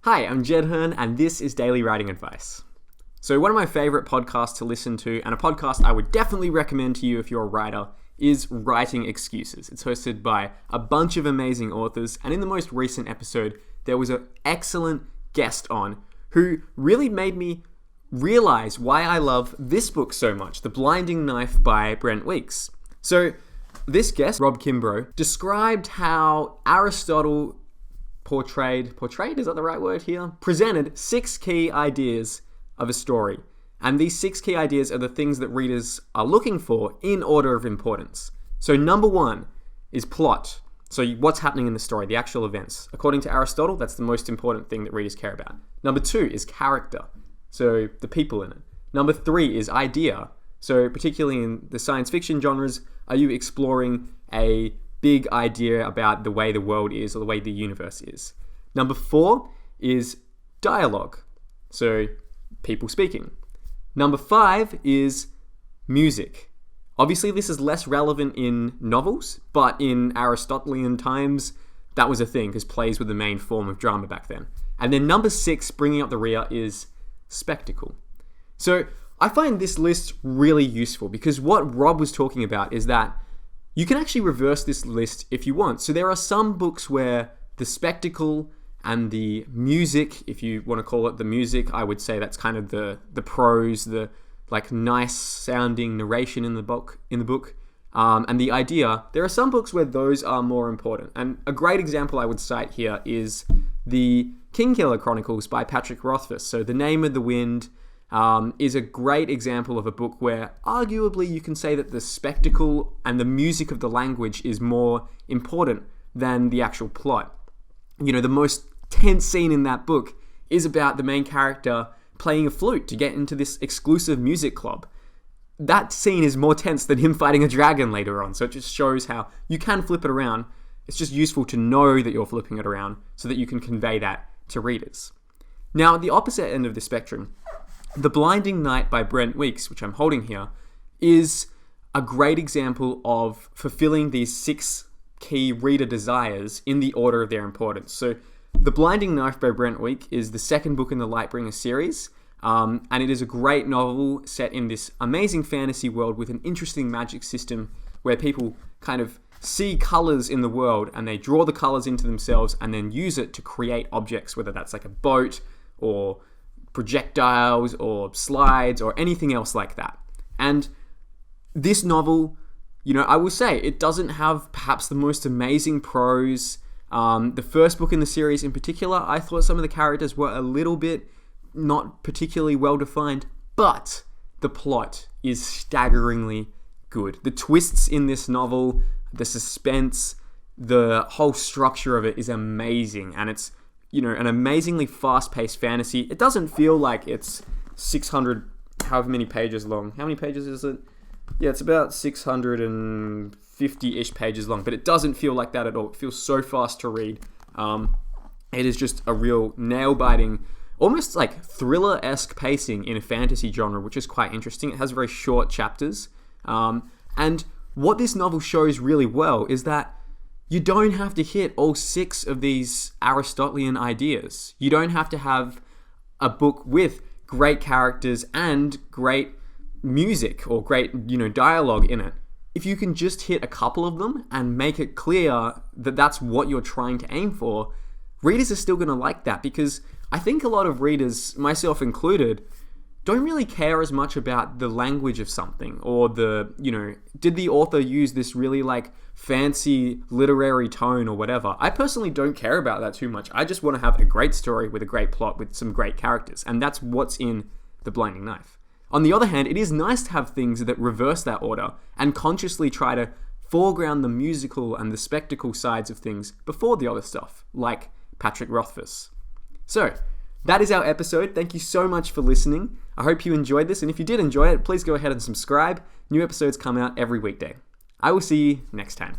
Hi, I'm Jed Herne, and this is Daily Writing Advice. So one of my favorite podcasts to listen to, and a podcast I would definitely recommend to you if you're a writer, is Writing Excuses. It's hosted by a bunch of amazing authors, and in the most recent episode, there was an excellent guest on who really made me realize why I love this book so much, The Blinding Knife by Brent Weeks. So this guest, Rob Kimbro, described how Aristotle portrayed, is that the right word here? Presented 6 key ideas of a story. And these 6 key ideas are the things that readers are looking for in order of importance. So number 1 is plot. So what's happening in the story, the actual events. According to Aristotle, that's the most important thing that readers care about. Number 2 is character. So the people in it. Number 3 is idea. So particularly in the science fiction genres, are you exploring a big idea about the way the world is or the way the universe is? Number 4 is dialogue. So people speaking. Number 5 is music. Obviously, this is less relevant in novels, but in Aristotelian times, that was a thing because plays were the main form of drama back then. And then number 6, bringing up the rear, is spectacle. So I find this list really useful because what Rob was talking about is that you can actually reverse this list if you want. So there are some books where the spectacle and the music, if you want to call it the music, I would say that's kind of the prose, the like nice sounding narration in the book, and the idea. There are some books where those are more important. And a great example I would cite here is the Kingkiller Chronicles by Patrick Rothfuss. So The Name of the Wind is a great example of a book where arguably you can say that the spectacle and the music of the language is more important than the actual plot. You know, the most tense scene in that book is about the main character playing a flute to get into this exclusive music club. That scene is more tense than him fighting a dragon later on, so it just shows how you can flip it around. It's just useful to know that you're flipping it around so that you can convey that to readers. Now, at the opposite end of the spectrum, The Blinding Knight by Brent Weeks, which I'm holding here, is a great example of fulfilling these 6 key reader desires in the order of their importance. So The Blinding Knife by Brent Weeks is the second book in the Lightbringer series, and it is a great novel set in this amazing fantasy world with an interesting magic system where people kind of see colors in the world and they draw the colors into themselves and then use it to create objects, whether that's like a boat or projectiles or slides or anything else like that. And this novel, you know, I will say it doesn't have perhaps the most amazing prose. The first book in the series in particular, I thought some of the characters were a little bit not particularly well defined, but the plot is staggeringly good. The twists in this novel, the suspense, the whole structure of it is amazing, and it's, you know, an amazingly fast-paced fantasy. It doesn't feel like it's 600, however many pages long. How many pages is it? Yeah, it's about 650-ish pages long, but it doesn't feel like that at all. It feels so fast to read. It is just a real nail-biting, almost like thriller-esque pacing in a fantasy genre, which is quite interesting. It has very short chapters. And what this novel shows really well is that you don't have to hit all 6 of these Aristotelian ideas. You don't have to have a book with great characters and great music or great, you know, dialogue in it. If you can just hit a couple of them and make it clear that that's what you're trying to aim for, readers are still going to like that, because I think a lot of readers, myself included, don't really care as much about the language of something or the, you know, did the author use this really like fancy literary tone or whatever. I personally don't care about that too much. I just want to have a great story with a great plot with some great characters, and that's what's in The Blinding Knife. On the other hand, it is nice to have things that reverse that order and consciously try to foreground the musical and the spectacle sides of things before the other stuff, like Patrick Rothfuss. So, that is our episode. Thank you so much for listening. I hope you enjoyed this, and if you did enjoy it, please go ahead and subscribe. New episodes come out every weekday. I will see you next time.